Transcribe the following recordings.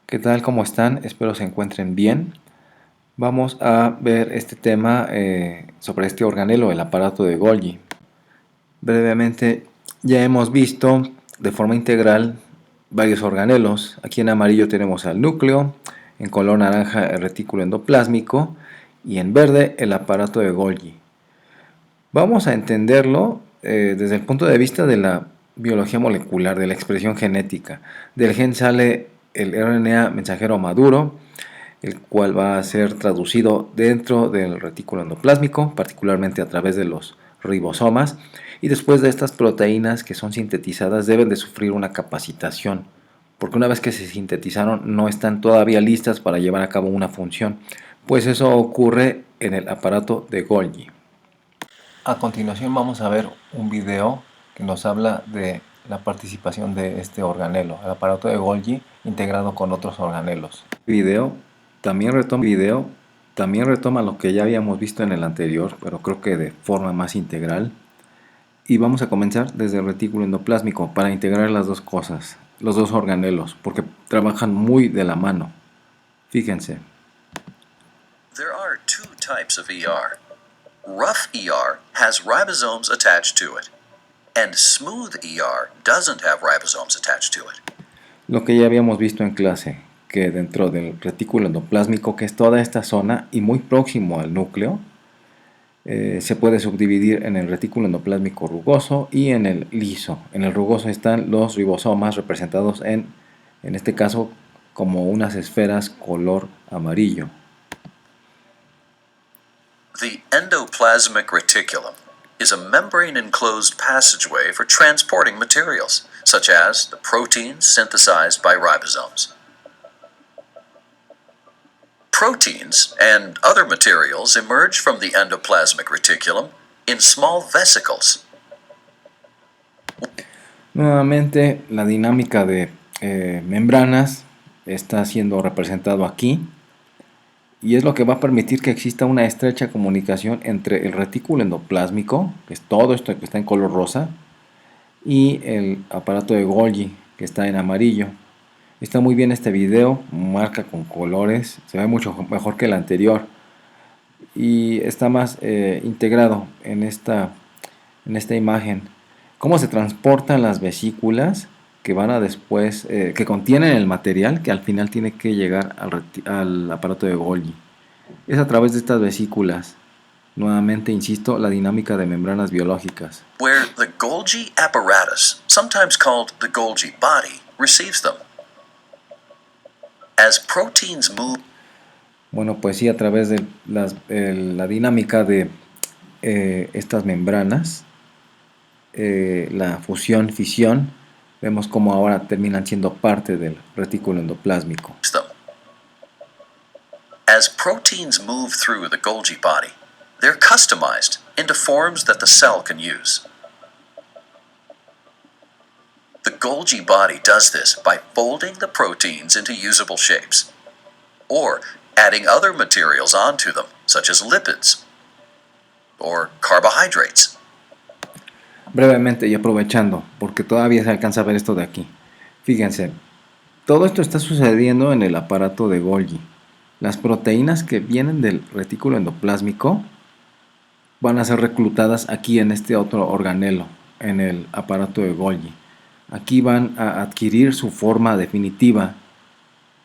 ¿Qué tal? ¿Cómo están? Espero se encuentren bien. Vamos a ver este tema sobre este organelo, el aparato de Golgi. Brevemente, ya hemos visto de forma integral varios organelos. Aquí en amarillo tenemos al núcleo, en color naranja el retículo endoplásmico y en verde el aparato de Golgi. Vamos a entenderlo desde el punto de vista de la biología molecular, de la expresión genética. Del gen sale el RNA mensajero maduro, el cual va a ser traducido dentro del retículo endoplásmico, particularmente a través de los ribosomas, y después de estas proteínas que son sintetizadas deben de sufrir una capacitación, porque una vez que se sintetizaron no están todavía listas para llevar a cabo una función, pues eso ocurre en el aparato de Golgi. A continuación vamos a ver un video que nos habla de la participación de este organelo, el aparato de Golgi integrado con otros organelos. Video también retoma lo que ya habíamos visto en el anterior, pero creo que de forma más integral. Y vamos a comenzar desde el retículo endoplásmico para integrar las dos cosas, los dos organelos, porque trabajan muy de la mano. Fíjense. There are two types of ER. Rough ER has ribosomes attached to it, and smooth ER doesn't have ribosomes attached to it. Lo que ya habíamos visto en clase, que dentro del retículo endoplásmico, que es toda esta zona y muy próximo al núcleo, se puede subdividir en el retículo endoplásmico rugoso y en el liso. En el rugoso están los ribosomas representados en este caso como unas esferas color amarillo. The endoplasmic reticulum is a membrane-enclosed passageway for transporting materials, such as the proteins synthesized by ribosomes. Proteins and other materials emerge from the endoplasmic reticulum in small vesicles. Nuevamente, la dinámica de membranas está siendo representado aquí. Y es lo que va a permitir que exista una estrecha comunicación entre el retículo endoplásmico, que es todo esto que está en color rosa, y el aparato de Golgi, que está en amarillo. Está muy bien este video, marca con colores, se ve mucho mejor que el anterior. Y está más integrado en esta imagen. Cómo se transportan las vesículas que van a después, que contienen el material que al final tiene que llegar al aparato de Golgi. Es a través de estas vesículas, nuevamente insisto, la dinámica de membranas biológicas. Where the Golgi apparatus, sometimes called the Golgi body, receives them. As proteins move. Bueno, pues sí, a través de la dinámica de estas membranas, la fusión, fisión, vemos cómo ahora terminan siendo parte del retículo endoplásmico. As proteins move through the Golgi body, they're customized into forms that the cell can use. The Golgi body does this by folding the proteins into usable shapes, or adding other materials onto them, such as lipids or carbohydrates. Brevemente y aprovechando, porque todavía se alcanza a ver esto de aquí. Fíjense, todo esto está sucediendo en el aparato de Golgi. Las proteínas que vienen del retículo endoplásmico van a ser reclutadas aquí en este otro organelo, en el aparato de Golgi. Aquí van a adquirir su forma definitiva,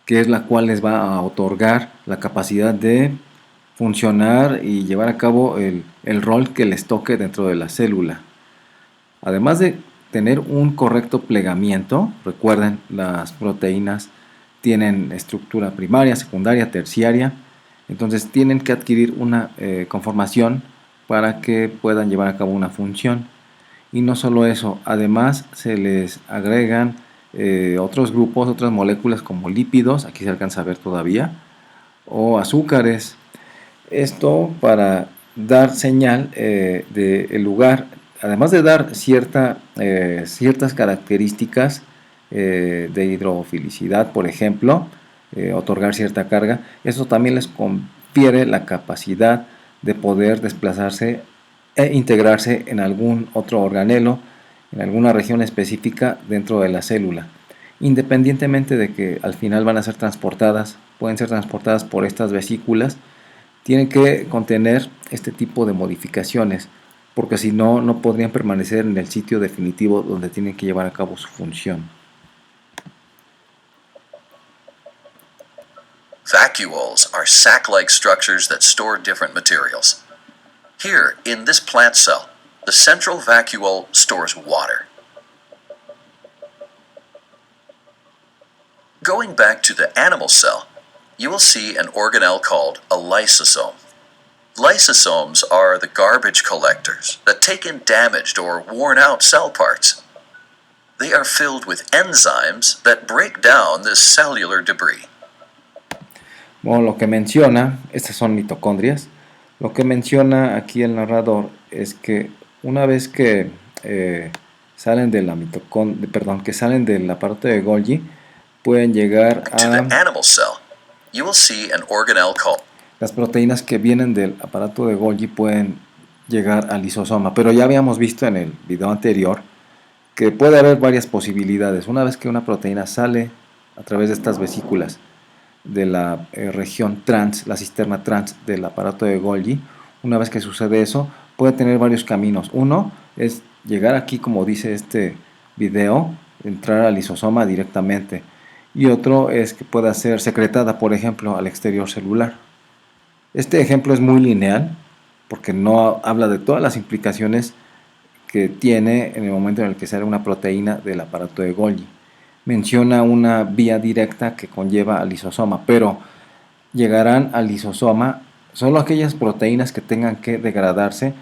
que es la cual les va a otorgar la capacidad de funcionar y llevar a cabo el rol que les toque dentro de la célula. Además de tener un correcto plegamiento, recuerden, las proteínas tienen estructura primaria, secundaria, terciaria, entonces tienen que adquirir una conformación para que puedan llevar a cabo una función. Y no solo eso, además se les agregan otros grupos, otras moléculas como lípidos, aquí se alcanza a ver todavía, o azúcares. Esto para dar señal del lugar, además de dar ciertas características de hidrofilicidad, por ejemplo, otorgar cierta carga, eso también les confiere la capacidad de poder desplazarse e integrarse en algún otro organelo, en alguna región específica dentro de la célula. Independientemente de que al final van a ser transportadas, pueden ser transportadas por estas vesículas, tienen que contener este tipo de modificaciones, porque si no, no podrían permanecer en el sitio definitivo donde tienen que llevar a cabo su función. Vacuoles are sac-like structures that store different materials. Here, in this plant cell, the central vacuole stores water. Going back to the animal cell, you will see an organelle called a lysosome. Lysosomes are the garbage collectors that take in damaged or worn out cell parts. They are filled with enzymes that break down this cellular debris. Bueno, lo que menciona, estas son mitocondrias, lo que menciona aquí el narrador es que una vez que salen de la que salen del aparato de Golgi, pueden llegar To the a animal cell, you will see an organelle called las proteínas que vienen del aparato de Golgi pueden llegar al lisosoma, pero ya habíamos visto en el video anterior que puede haber varias posibilidades. Una vez que una proteína sale a través de estas vesículas de la región trans, la cisterna trans del aparato de Golgi, una vez que sucede eso, puede tener varios caminos. Uno es llegar aquí, como dice este video, entrar al lisosoma directamente. Y otro es que pueda ser secretada, por ejemplo, al exterior celular. Este ejemplo es muy lineal porque no habla de todas las implicaciones que tiene en el momento en el que sale una proteína del aparato de Golgi. Menciona una vía directa que conlleva al lisosoma, pero llegarán al lisosoma solo aquellas proteínas que tengan que degradarse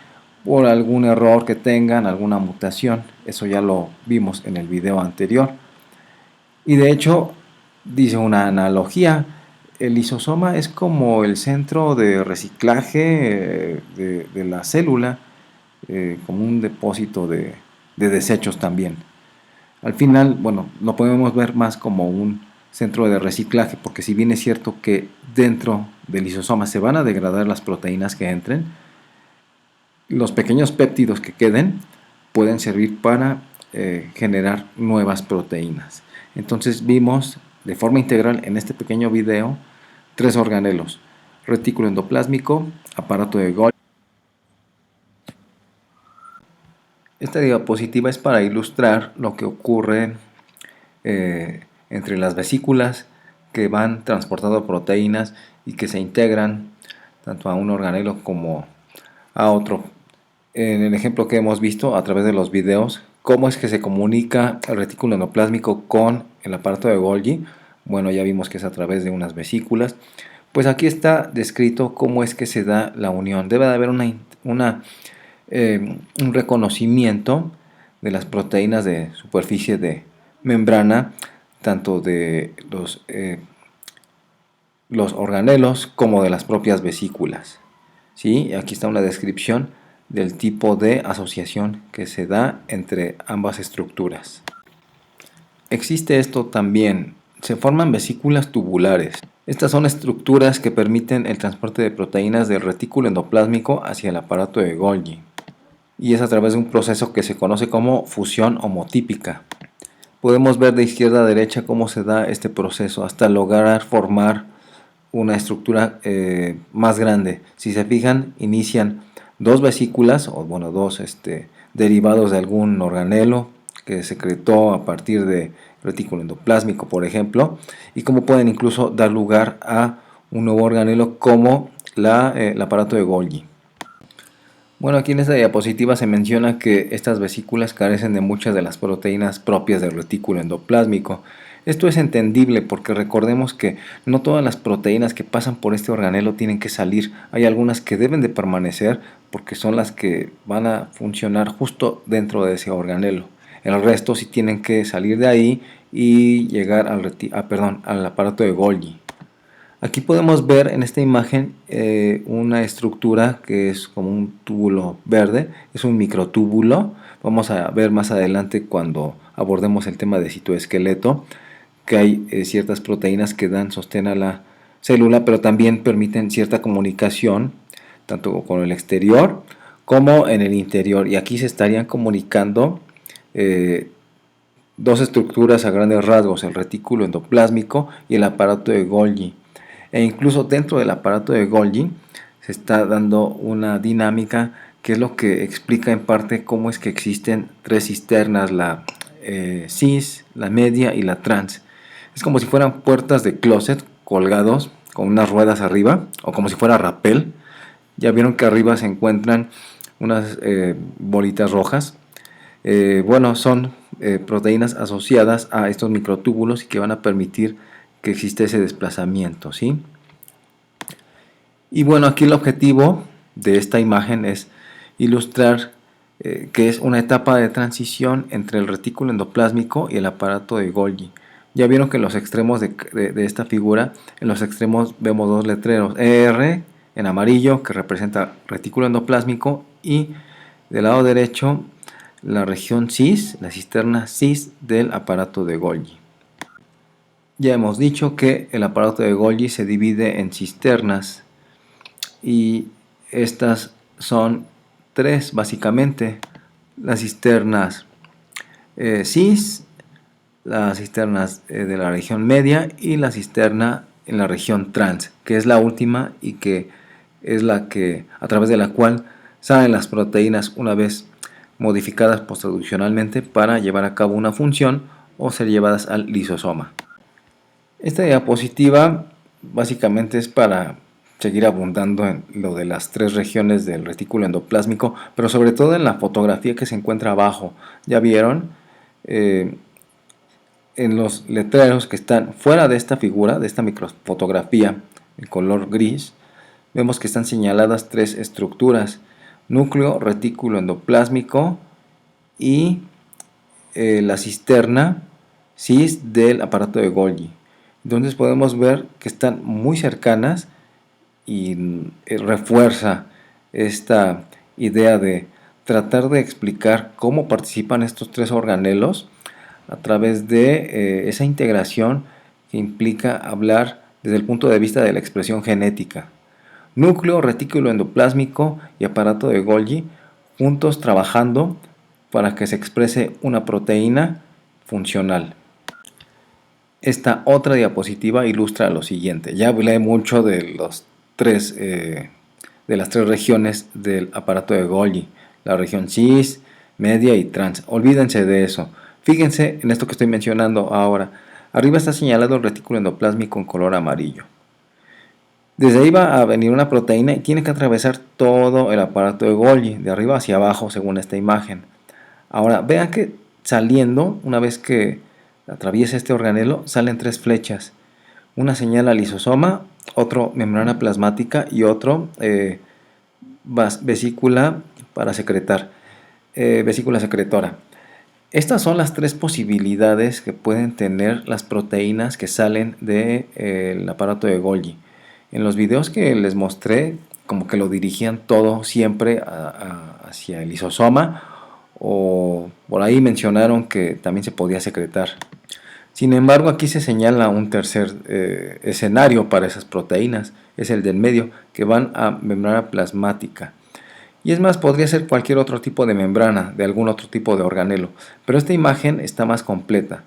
por algún error que tengan, alguna mutación. Eso ya lo vimos en el video anterior. Y de hecho, dice una analogía, el lisosoma es como el centro de reciclaje de la célula, como un depósito de desechos también. Al final, bueno, lo podemos ver más como un centro de reciclaje, porque si bien es cierto que dentro del lisosoma se van a degradar las proteínas que entren, los pequeños péptidos que queden pueden servir para generar nuevas proteínas. Entonces vimos de forma integral en este pequeño video 3 organelos: retículo endoplásmico, aparato de Golgi. Esta diapositiva es para ilustrar lo que ocurre entre las vesículas que van transportando proteínas y que se integran tanto a un organelo como a otro. En el ejemplo que hemos visto a través de los videos, cómo es que se comunica el retículo endoplásmico con el aparato de Golgi. Bueno, ya vimos que es a través de unas vesículas. Pues aquí está descrito cómo es que se da la unión. Debe de haber un reconocimiento de las proteínas de superficie de membrana, tanto de los organelos como de las propias vesículas. ¿Sí? Aquí está una descripción del tipo de asociación que se da entre ambas estructuras. Existe esto también, se forman vesículas tubulares. Estas son estructuras que permiten el transporte de proteínas del retículo endoplásmico hacia el aparato de Golgi, y es a través de un proceso que se conoce como fusión homotípica. Podemos ver de izquierda a derecha cómo se da este proceso hasta lograr formar una estructura más grande. Si se fijan, inician dos vesículas, o bueno, dos derivados de algún organelo que secretó a partir de retículo endoplásmico, por ejemplo, y cómo pueden incluso dar lugar a un nuevo organelo como el aparato de Golgi. Bueno, aquí en esta diapositiva se menciona que estas vesículas carecen de muchas de las proteínas propias del retículo endoplásmico. Esto es entendible porque recordemos que no todas las proteínas que pasan por este organelo tienen que salir. Hay algunas que deben de permanecer porque son las que van a funcionar justo dentro de ese organelo. El resto sí tienen que salir de ahí y llegar al aparato de Golgi. Aquí podemos ver en esta imagen una estructura que es como un túbulo verde, es un microtúbulo. Vamos a ver más adelante cuando abordemos el tema de citoesqueleto que hay ciertas proteínas que dan sostén a la célula, pero también permiten cierta comunicación tanto con el exterior como en el interior, y aquí se estarían comunicando dos estructuras a grandes rasgos, el retículo endoplásmico y el aparato de Golgi. E incluso dentro del aparato de Golgi se está dando una dinámica que es lo que explica en parte cómo es que existen tres cisternas, la cis, la media y la trans. Es como si fueran puertas de closet colgados con unas ruedas arriba, o como si fuera rapel. Ya vieron que arriba se encuentran unas bolitas rojas. Bueno, son proteínas asociadas a estos microtúbulos y que van a permitir que exista ese desplazamiento, ¿sí? Y bueno, aquí el objetivo de esta imagen es ilustrar que es una etapa de transición entre el retículo endoplásmico y el aparato de Golgi. Ya vieron que en los extremos de esta figura, en los extremos vemos dos letreros, ER en amarillo que representa retículo endoplásmico y del lado derecho la región cis, la cisterna cis del aparato de Golgi. Ya hemos dicho que el aparato de Golgi se divide en cisternas y estas son tres básicamente: las cisternas cis, las cisternas de la región media y la cisterna en la región trans, que es la última y que es la que a través de la cual salen las proteínas una vez modificadas posttraduccionalmente para llevar a cabo una función o ser llevadas al lisosoma. Esta diapositiva básicamente es para seguir abundando en lo de las tres regiones del retículo endoplásmico, pero sobre todo en la fotografía que se encuentra abajo. Ya vieron en los letreros que están fuera de esta figura, de esta microfotografía en color gris, vemos que están señaladas tres estructuras: núcleo, retículo endoplásmico y la cisterna cis del aparato de Golgi. Entonces podemos ver que están muy cercanas y refuerza esta idea de tratar de explicar cómo participan estos tres organelos a través de esa integración que implica hablar desde el punto de vista de la expresión genética. Núcleo, retículo endoplásmico y aparato de Golgi juntos trabajando para que se exprese una proteína funcional. Esta otra diapositiva ilustra lo siguiente. Ya hablé mucho de las tres regiones del aparato de Golgi: la región cis, media y trans. Olvídense de eso. Fíjense en esto que estoy mencionando ahora. Arriba está señalado el retículo endoplásmico en color amarillo. Desde ahí va a venir una proteína y tiene que atravesar todo el aparato de Golgi, de arriba hacia abajo, según esta imagen. Ahora, vean que saliendo, una vez que atraviesa este organelo, salen tres flechas. Una señala lisosoma, otro membrana plasmática y otro vesícula para secretar, vesícula secretora. Estas son las tres posibilidades que pueden tener las proteínas que salen del aparato de Golgi. En los videos que les mostré, como que lo dirigían todo siempre hacia el lisosoma, o por ahí mencionaron que también se podía secretar. Sin embargo, aquí se señala un tercer escenario para esas proteínas, es el del medio, que van a membrana plasmática. Y es más, podría ser cualquier otro tipo de membrana, de algún otro tipo de organelo, pero esta imagen está más completa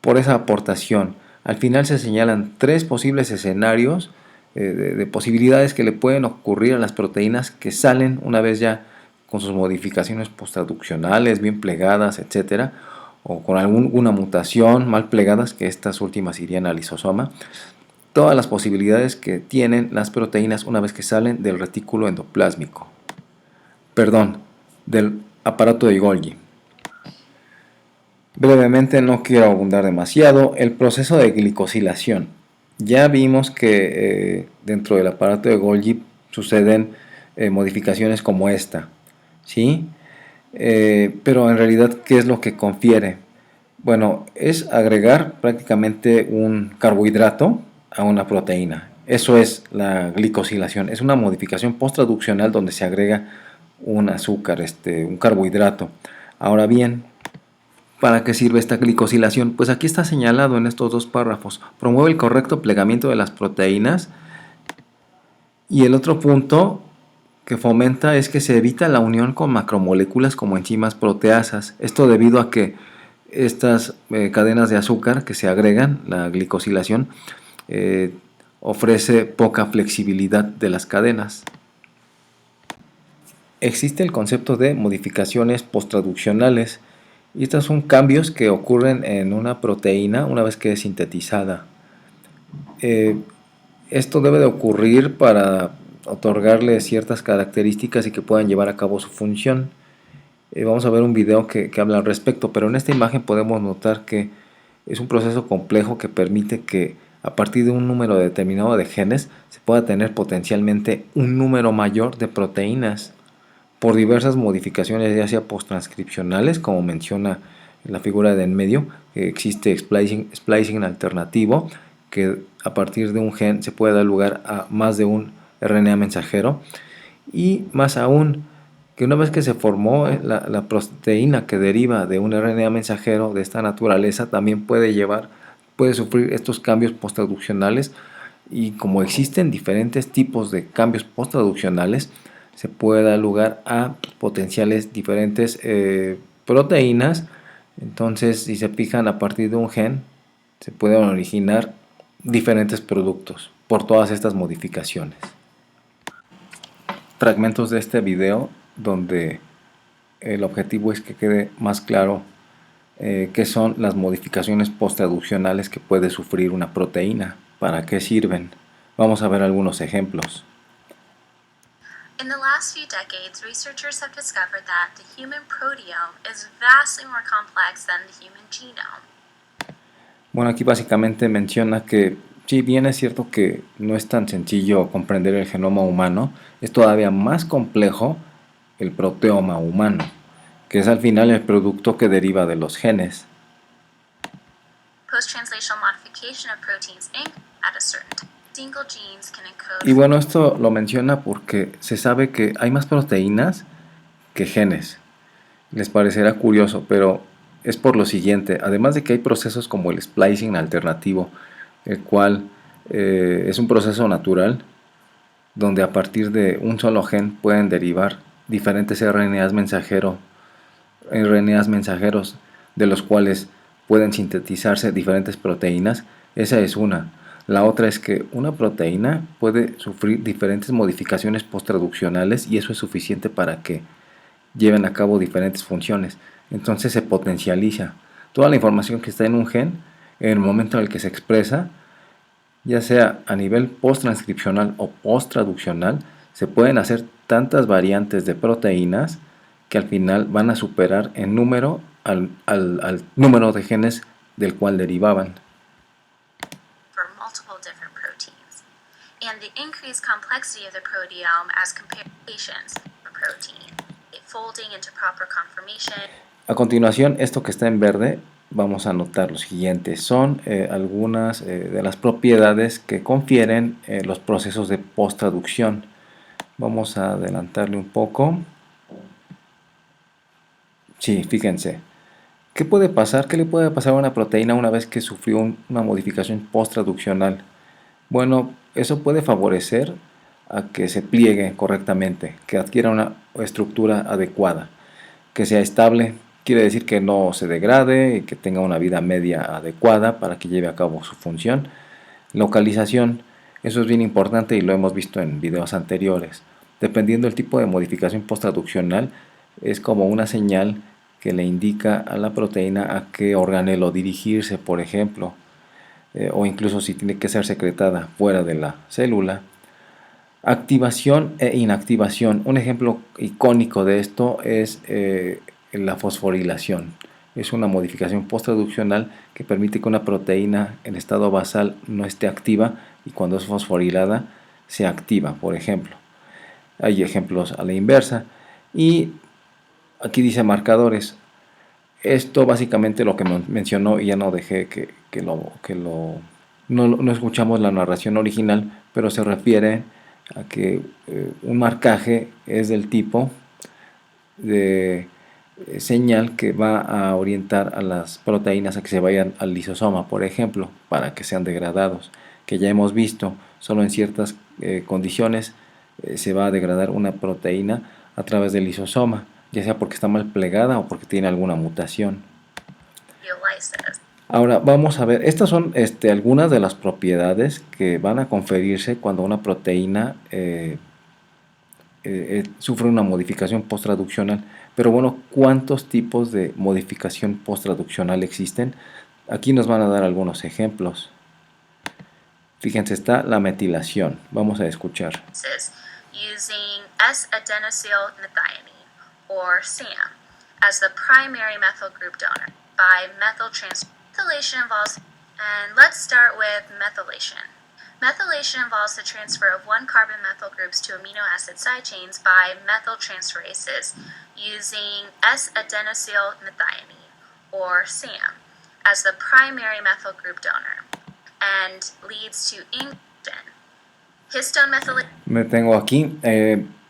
por esa aportación. Al final se señalan tres posibles escenarios de posibilidades que le pueden ocurrir a las proteínas que salen una vez ya con sus modificaciones posttraduccionales, bien plegadas, etcétera, o con alguna mutación mal plegadas, que estas últimas irían al lisosoma. Todas las posibilidades que tienen las proteínas una vez que salen del retículo endoplásmico. Perdón, del aparato de Golgi. Brevemente, no quiero abundar demasiado, el proceso de glicosilación. Ya vimos que dentro del aparato de Golgi suceden modificaciones como esta, ¿sí? Pero en realidad, ¿qué es lo que confiere? Bueno, es agregar prácticamente un carbohidrato a una proteína. Eso es la glicosilación. Es una modificación posttraduccional donde se agrega un azúcar, un carbohidrato. Ahora bien, ¿para qué sirve esta glicosilación? Pues aquí está señalado en estos dos párrafos. Promueve el correcto plegamiento de las proteínas. Y el otro punto que fomenta es que se evita la unión con macromoléculas como enzimas proteasas. Esto debido a que estas cadenas de azúcar que se agregan, la glicosilación, ofrece poca flexibilidad de las cadenas. Existe el concepto de modificaciones posttraduccionales, y estos son cambios que ocurren en una proteína una vez que es sintetizada. Esto debe de ocurrir para otorgarle ciertas características y que puedan llevar a cabo su función. Vamos a ver un video que habla al respecto, pero en esta imagen podemos notar que es un proceso complejo que permite que a partir de un número determinado de genes se pueda tener potencialmente un número mayor de proteínas por diversas modificaciones, ya sea posttranscripcionales, como menciona en la figura de en medio, que existe splicing alternativo, que a partir de un gen se puede dar lugar a más de un RNA mensajero, y más aún, que una vez que se formó la proteína que deriva de un RNA mensajero de esta naturaleza, también puede sufrir estos cambios posttraduccionales, y como existen diferentes tipos de cambios posttraduccionales, se puede dar lugar a potenciales diferentes proteínas. Entonces, si se fijan, a partir de un gen se pueden originar diferentes productos por todas estas modificaciones. Fragmentos de este video donde el objetivo es que quede más claro qué son las modificaciones posttraduccionales que puede sufrir una proteína, para qué sirven. Vamos a ver algunos ejemplos. In the last few decades, researchers have discovered that the human proteome is vastly more complex than the human genome. Bueno, aquí básicamente menciona que si bien es cierto que no es tan sencillo comprender el genoma humano, es todavía más complejo el proteoma humano, que es al final el producto que deriva de los genes. Post-translational modification of proteins at a certain single genes can encode. Y bueno, esto lo menciona porque se sabe que hay más proteínas que genes. Les parecerá curioso, pero es por lo siguiente. Además de que hay procesos como el splicing alternativo, el cual es un proceso natural, donde a partir de un solo gen pueden derivar diferentes RNAs mensajeros, de los cuales pueden sintetizarse diferentes proteínas. Esa es una. La otra es que una proteína puede sufrir diferentes modificaciones posttraduccionales, y eso es suficiente para que lleven a cabo diferentes funciones. Entonces se potencializa toda la información que está en un gen en el momento en el que se expresa, ya sea a nivel posttranscripcional o posttraduccional. Se pueden hacer tantas variantes de proteínas que al final van a superar en número al número de genes del cual derivaban. For multiple different proteins, and the increased complexity of the proteome as compared to patients for protein, folding into proper conformation. A continuación, esto que está en verde, vamos a notar lo siguiente. Son algunas de las propiedades que confieren los procesos de posttraducción. Vamos a adelantarle un poco. Sí, fíjense. ¿Qué puede pasar? ¿Qué le puede pasar a una proteína una vez que sufrió una modificación posttraduccional? Bueno, eso puede favorecer a que se pliegue correctamente, que adquiera una estructura adecuada, que sea estable. Quiere decir que no se degrade y que tenga una vida media adecuada para que lleve a cabo su función. Localización, eso es bien importante y lo hemos visto en videos anteriores. Dependiendo del tipo de modificación posttraduccional, es como una señal que le indica a la proteína a qué organelo dirigirse, por ejemplo, o incluso si tiene que ser secretada fuera de la célula. Activación e inactivación. Un ejemplo icónico de esto es la fosforilación. Es una modificación posttraduccional que permite que una proteína en estado basal no esté activa, y cuando es fosforilada se activa, por ejemplo. Hay ejemplos a la inversa. Y aquí dice marcadores. Esto básicamente lo que mencionó, y ya no dejé no escuchamos la narración original, pero se refiere a que un marcaje es del tipo de señal que va a orientar a las proteínas a que se vayan al lisosoma, por ejemplo, para que sean degradados, que ya hemos visto, solo en ciertas condiciones se va a degradar una proteína a través del lisosoma, ya sea porque está mal plegada o porque tiene alguna mutación. proteolysis. Ahora vamos a ver, estas son algunas de las propiedades que van a conferirse cuando una proteína sufre una modificación posttraduccional. Pero bueno, ¿cuántos tipos de modificación posttraduccional existen? Aquí nos van a dar algunos ejemplos. Fíjense, está la metilación. Vamos a escuchar. Using S-adenosylmethionine, or SAM, as the primary methyl group donor by methyl transfer. Methylation involves, and let's start with methylation. Methylation involves the transfer of one carbon methyl groups to amino acid side chains by methyltransferases using S-adenosylmethionine, or SAM, as the primary methyl group donor, and leads to inclusion. Histone methylation. Me tengo aquí.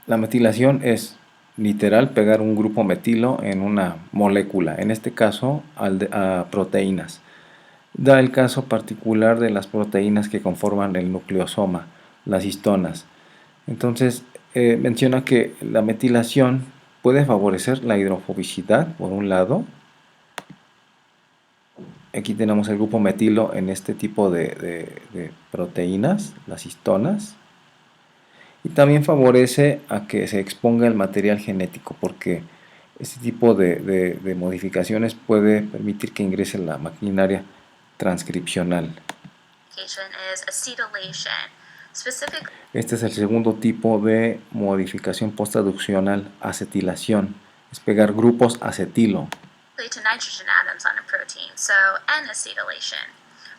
La metilación es literal pegar un grupo metilo en una molécula, en este caso a proteínas. Da el caso particular de las proteínas que conforman el nucleosoma, las histonas. Entonces, menciona que la metilación puede favorecer la hidrofobicidad, por un lado. Aquí tenemos el grupo metilo en este tipo de proteínas, las histonas. Y también favorece a que se exponga el material genético, porque este tipo de modificaciones puede permitir que ingrese la maquinaria transcripcional. Este es el segundo tipo de modificación posttraduccional, acetilación. Es pegar grupos acetilo. To nitrogen atoms on a protein, so N-acetylation,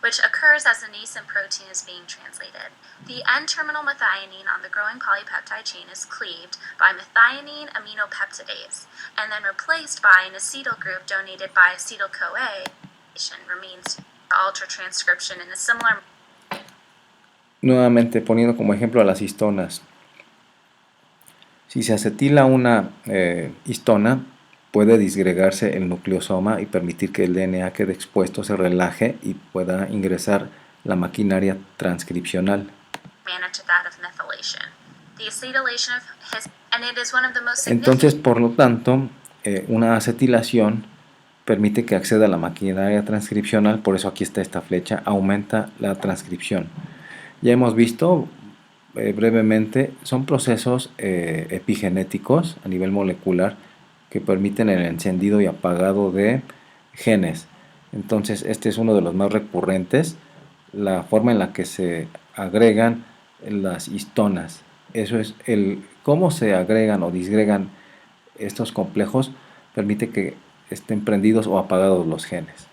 which occurs as the nascent protein is being translated. The N-terminal methionine on the growing polypeptide chain is cleaved by methionine aminopeptidase and then replaced by an acetyl group donated by acetyl-CoA. Remains alter transcription in a similar. Nuevamente poniendo como ejemplo a las histonas. Si se acetila una histona, puede disgregarse el nucleosoma y permitir que el DNA quede expuesto, se relaje y pueda ingresar la maquinaria transcripcional. Entonces, por lo tanto, una acetilación permite que acceda a la maquinaria transcripcional, por eso aquí está esta flecha, aumenta la transcripción. Ya hemos visto brevemente, son procesos epigenéticos a nivel molecular que permiten el encendido y apagado de genes. Entonces, este es uno de los más recurrentes, la forma en la que se agregan las histonas. Eso es cómo se agregan o disgregan estos complejos, permite que estén prendidos o apagados los genes.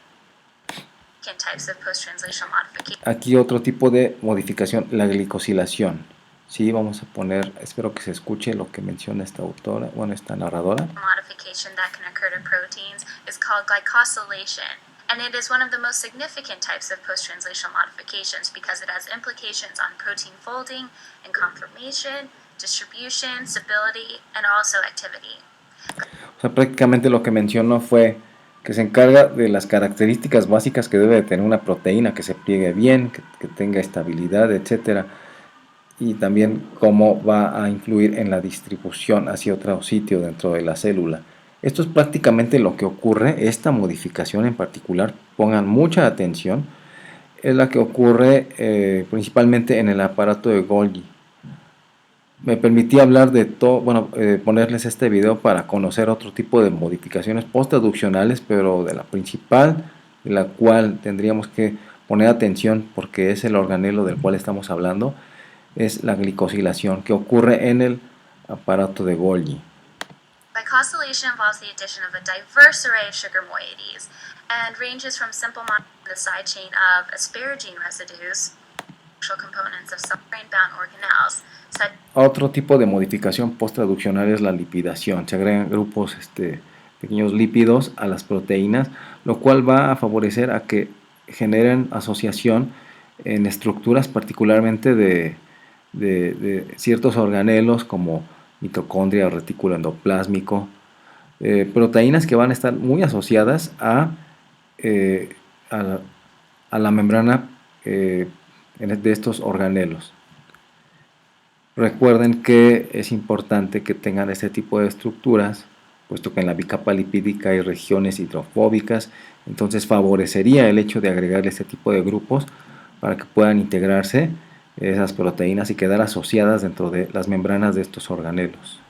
Aquí otro tipo de modificación, la glicosilación. Sí, vamos a poner, espero que se escuche lo que menciona esta autora, bueno, esta narradora. Modification that can occur to proteins is called glycosylation, and it is one of the most significant types of post-translational modifications because it has implications on protein folding and conformation, distribution, stability, and also activity. O sea, prácticamente lo que mencionó fue que se encarga de las características básicas que debe tener una proteína, que se pliegue bien, que tenga estabilidad, etcétera, y también cómo va a influir en la distribución hacia otro sitio dentro de la célula. Esto es prácticamente lo que ocurre, esta modificación en particular, pongan mucha atención, es la que ocurre principalmente en el aparato de Golgi. Me permití hablar de todo, bueno, ponerles este video para conocer otro tipo de modificaciones posttraduccionales, pero de la principal, de la cual tendríamos que poner atención porque es el organelo del cual estamos hablando, es la glicosilación que ocurre en el aparato de Golgi. Glycosylation involves the addition of a diverse array of sugar moieties and ranges from simple the side chain of asparagine residues, components of substrate-bound organelles. Otro tipo de modificación posttraduccional es la lipidación. Se agregan grupos pequeños lípidos a las proteínas, lo cual va a favorecer a que generen asociación en estructuras particularmente de ciertos organelos como mitocondria o retículo endoplásmico, proteínas que van a estar muy asociadas a la membrana de estos organelos. Recuerden que es importante que tengan este tipo de estructuras, puesto que en la bicapa lipídica hay regiones hidrofóbicas Entonces favorecería el hecho de agregarle este tipo de grupos para que puedan integrarse esas proteínas y quedar asociadas dentro de las membranas de estos organelos.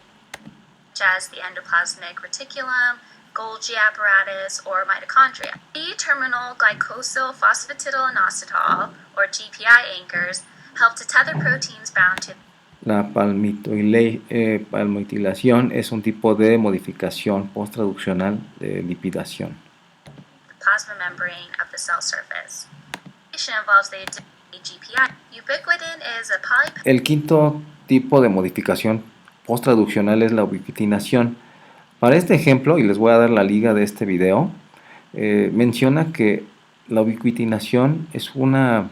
As the endoplasmic reticulum, Golgi apparatus, or mitochondria. D-terminal glycosyl phosphatidylinositol, or GPI anchors, help to tether proteins bound to. La palmitilación es un tipo de modificación posttraduccional de lipidación. The plasma membrane of the cell surface. Involves the GPI. Ubiquitin is a El quinto tipo de modificación posttraduccional es la ubiquitinación. Para este ejemplo, y les voy a dar la liga de este video, menciona que la ubiquitinación es una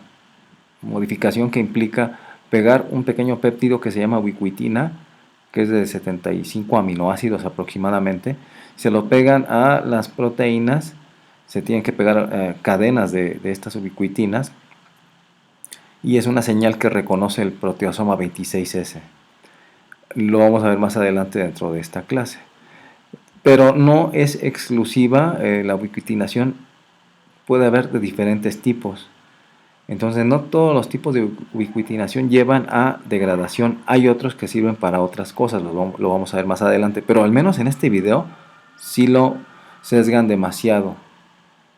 modificación que implica pegar un pequeño péptido que se llama ubiquitina, que es de 75 aminoácidos aproximadamente. Se lo pegan a las proteínas, se tienen que pegar cadenas de estas ubiquitinas, y es una señal que reconoce el proteasoma 26S. Lo vamos a ver más adelante dentro de esta clase. Pero no es exclusiva, la ubiquitinación puede haber de diferentes tipos. Entonces no todos los tipos de ubiquitinación llevan a degradación. Hay otros que sirven para otras cosas, lo vamos a ver más adelante. Pero al menos en este video sí lo sesgan demasiado.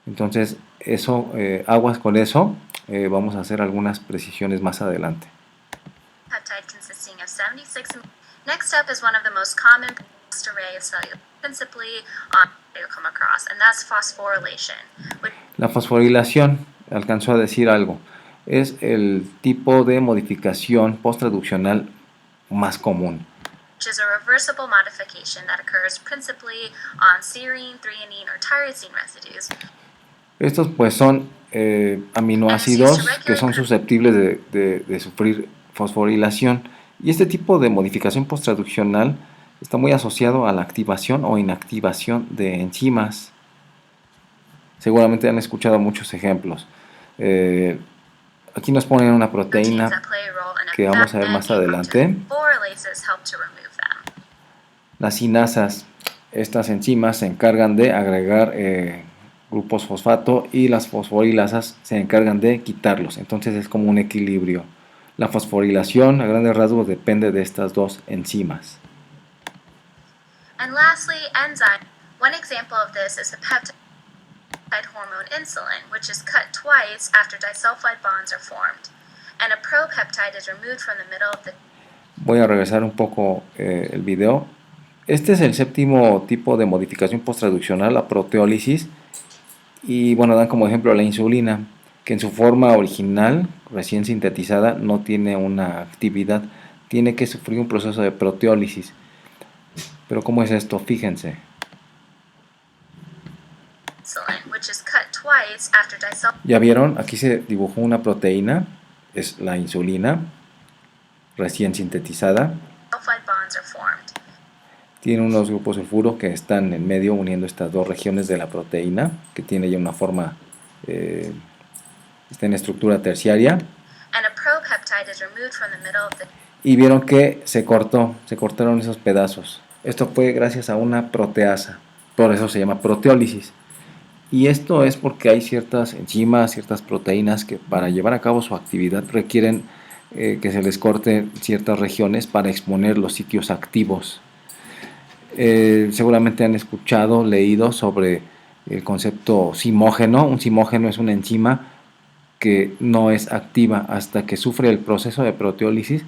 Entonces eso, aguas con eso. Vamos a hacer algunas precisiones más adelante. Peptide consisting of 76. Next up is one of the most common array of cellular, principally you'll come across, and that's phosphorylation. La fosforilación, alcanzó a decir algo, es el tipo de modificación posttraduccional más común. Which is a reversible modification that occurs principally on serine, threonine, or tyrosine residues. Estos pues son aminoácidos que son susceptibles de sufrir fosforilación, y este tipo de modificación posttraduccional está muy asociado a la activación o inactivación de enzimas. Seguramente han escuchado muchos ejemplos. Aquí nos ponen una proteína que vamos a ver más adelante. Las cinasas, estas enzimas se encargan de agregar grupos fosfato, y las fosforilasas se encargan de quitarlos. Entonces es como un equilibrio. La fosforilación a grandes rasgos depende de estas dos enzimas. And lastly, enzyme. One example of this is the peptide hormone insulin, which is cut twice after disulfide bonds are formed, and a propeptide is removed from the middle of the. Voy a regresar un poco el video. Este es el séptimo tipo de modificación posttraduccional, la proteólisis. Y bueno, dan como ejemplo la insulina, que en su forma original, recién sintetizada, no tiene una actividad, tiene que sufrir un proceso de proteólisis. Pero ¿cómo es esto? Fíjense. ¿Ya vieron? Aquí se dibujó una proteína, es la insulina, recién sintetizada. Tiene unos grupos sulfuro que están en medio uniendo estas dos regiones de la proteína, que tiene ya una forma, está en estructura terciaria. Y vieron que se cortaron esos pedazos. Esto fue gracias a una proteasa, por eso se llama proteólisis. Y esto es porque hay ciertas enzimas, ciertas proteínas que para llevar a cabo su actividad requieren que se les corte ciertas regiones para exponer los sitios activos. Seguramente han escuchado, leído sobre el concepto zimógeno. Un zimógeno es una enzima que no es activa hasta que sufre el proceso de proteólisis.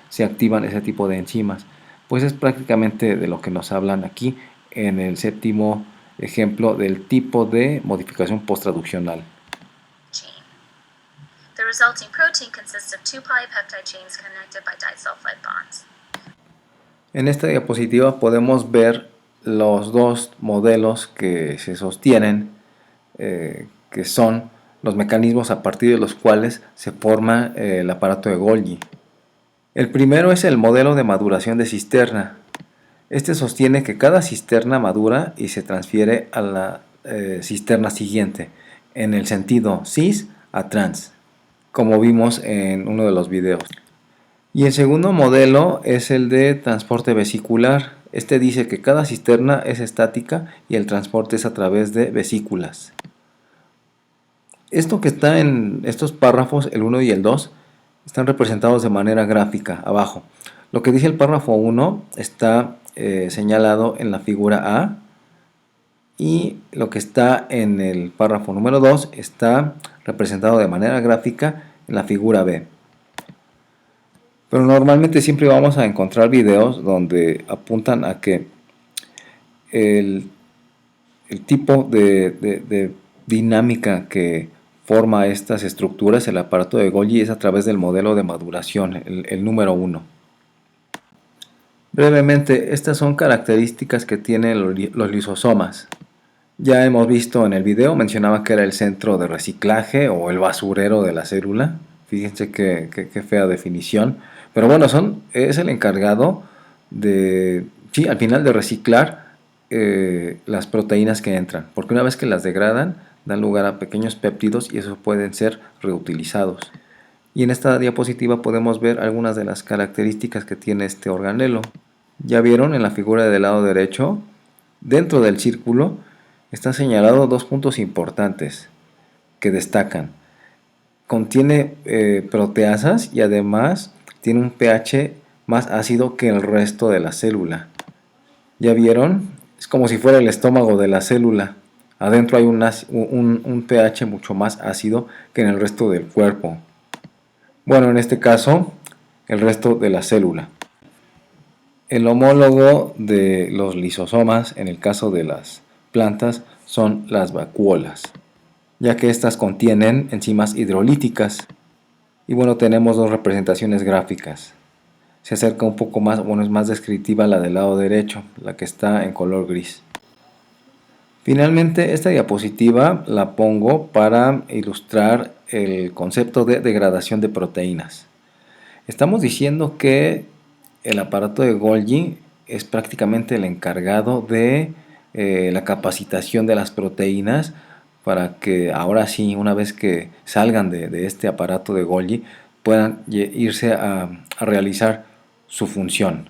Se activan ese tipo de enzimas. Pues es prácticamente de lo que nos hablan aquí en el séptimo ejemplo del tipo de modificación posttraduccional. The resulting protein consists of two polypeptide chains connected by disulfide bonds. En esta diapositiva podemos ver los dos modelos que se sostienen, que son los mecanismos a partir de los cuales se forma el aparato de Golgi. El primero es el modelo de maduración de cisterna. Este sostiene que cada cisterna madura y se transfiere a la cisterna siguiente, en el sentido cis a trans, como vimos en uno de los videos. Y el segundo modelo es el de transporte vesicular. Este dice que cada cisterna es estática y el transporte es a través de vesículas. Esto que está en estos párrafos, el 1 y el 2, están representados de manera gráfica abajo. Lo que dice el párrafo 1 está señalado en la figura A, y lo que está en el párrafo número 2 está representado de manera gráfica en la figura B. Pero normalmente siempre vamos a encontrar videos donde apuntan a que el tipo de dinámica que forma estas estructuras, el aparato de Golgi, es a través del modelo de maduración, el número 1. Brevemente, estas son características que tienen los lisosomas. Ya hemos visto en el video, mencionaba que era el centro de reciclaje o el basurero de la célula. Fíjense qué fea definición. Pero bueno, es el encargado de, sí, al final de reciclar las proteínas que entran. Porque una vez que las degradan, dan lugar a pequeños péptidos y esos pueden ser reutilizados. Y en esta diapositiva podemos ver algunas de las características que tiene este organelo. Ya vieron en la figura del lado derecho, dentro del círculo, están señalados dos puntos importantes que destacan. Contiene proteasas y además tiene un pH más ácido que el resto de la célula. ¿Ya vieron? Es como si fuera el estómago de la célula. Adentro hay un pH mucho más ácido que en el resto del cuerpo. Bueno, en este caso, el resto de la célula. El homólogo de los lisosomas, en el caso de las plantas, son las vacuolas, ya que estas contienen enzimas hidrolíticas. Y bueno, tenemos dos representaciones gráficas. Se acerca un poco más, bueno, es más descriptiva la del lado derecho, la que está en color gris. Finalmente, esta diapositiva la pongo para ilustrar el concepto de degradación de proteínas. Estamos diciendo que el aparato de Golgi es prácticamente el encargado de la capacitación de las proteínas para que ahora sí, una vez que salgan de este aparato de Golgi, puedan irse a realizar su función.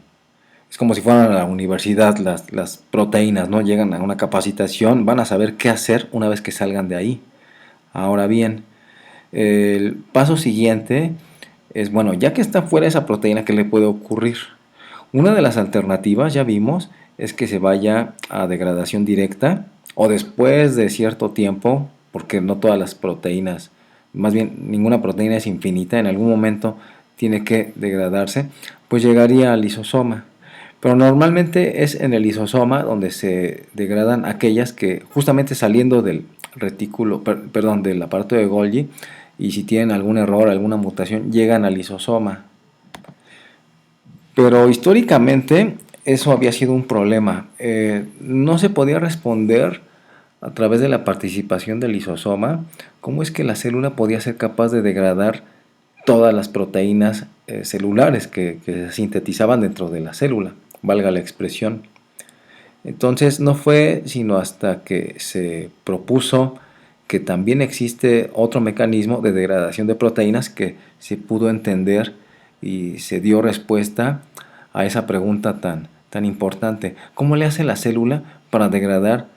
Es como si fueran a la universidad las proteínas, ¿no? Llegan a una capacitación, van a saber qué hacer una vez que salgan de ahí. Ahora bien, el paso siguiente es, bueno, ya que está fuera esa proteína, ¿qué le puede ocurrir? Una de las alternativas, ya vimos, es que se vaya a degradación directa o después de cierto tiempo, porque no todas las proteínas, más bien ninguna proteína es infinita, en algún momento tiene que degradarse, pues llegaría al lisosoma. Pero normalmente es en el lisosoma donde se degradan aquellas que justamente saliendo del retículo, del aparato de Golgi, y si tienen algún error, alguna mutación, llegan al lisosoma. Pero históricamente eso había sido un problema. No se podía responder a través de la participación del lisosoma cómo es que la célula podía ser capaz de degradar todas las proteínas celulares que se sintetizaban dentro de la célula, valga la expresión. Entonces no fue sino hasta que se propuso que también existe otro mecanismo de degradación de proteínas que se pudo entender y se dio respuesta a esa pregunta tan importante. ¿Cómo le hace la célula para degradar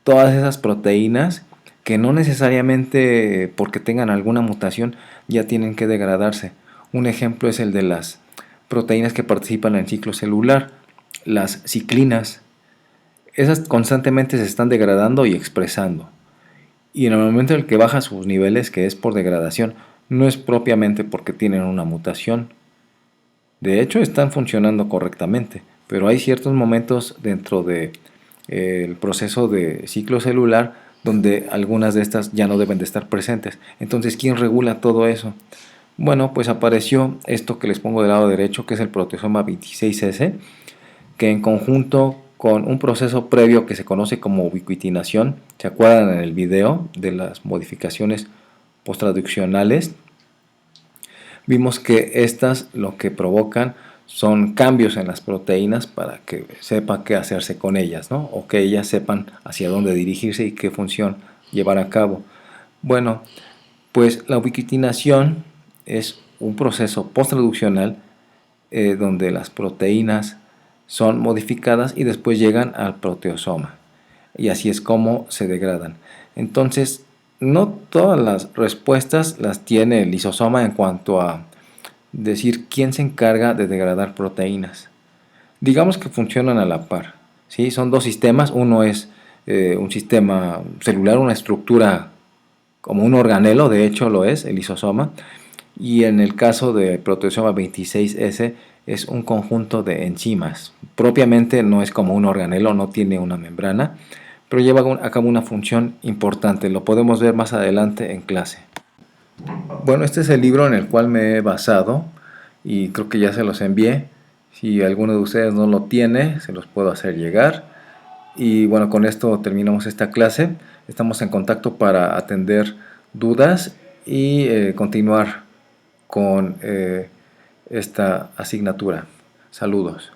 todas esas proteínas que no necesariamente porque tengan alguna mutación ya tienen que degradarse? Un ejemplo es el de las proteínas que participan en el ciclo celular, las ciclinas. Esas constantemente se están degradando y expresando. Y en el momento en el que baja sus niveles, que es por degradación, no es propiamente porque tienen una mutación. De hecho, están funcionando correctamente, pero hay ciertos momentos dentro del proceso de ciclo celular donde algunas de estas ya no deben de estar presentes. Entonces, ¿quién regula todo eso? Bueno, pues apareció esto que les pongo del lado derecho, que es el proteasoma 26S, que en conjunto con un proceso previo que se conoce como ubiquitinación, ¿se acuerdan en el video de las modificaciones posttraduccionales? Vimos que estas lo que provocan son cambios en las proteínas para que sepa qué hacerse con ellas, ¿no? O que ellas sepan hacia dónde dirigirse y qué función llevar a cabo. Bueno, pues la ubiquitinación es un proceso posttraduccional donde las proteínas son modificadas y después llegan al proteosoma. Y así es como se degradan. Entonces, no todas las respuestas las tiene el lisosoma en cuanto a decir quién se encarga de degradar proteínas. Digamos que funcionan a la par, ¿sí? Son dos sistemas, uno es un sistema celular, una estructura como un organelo, de hecho lo es, el lisosoma, y en el caso de proteasoma 26S es un conjunto de enzimas. Propiamente no es como un organelo, no tiene una membrana, pero lleva a cabo una función importante. Lo podemos ver más adelante en clase. Bueno, este es el libro en el cual me he basado y creo que ya se los envié. Si alguno de ustedes no lo tiene, se los puedo hacer llegar. Y bueno, con esto terminamos esta clase. Estamos en contacto para atender dudas y continuar con esta asignatura. Saludos.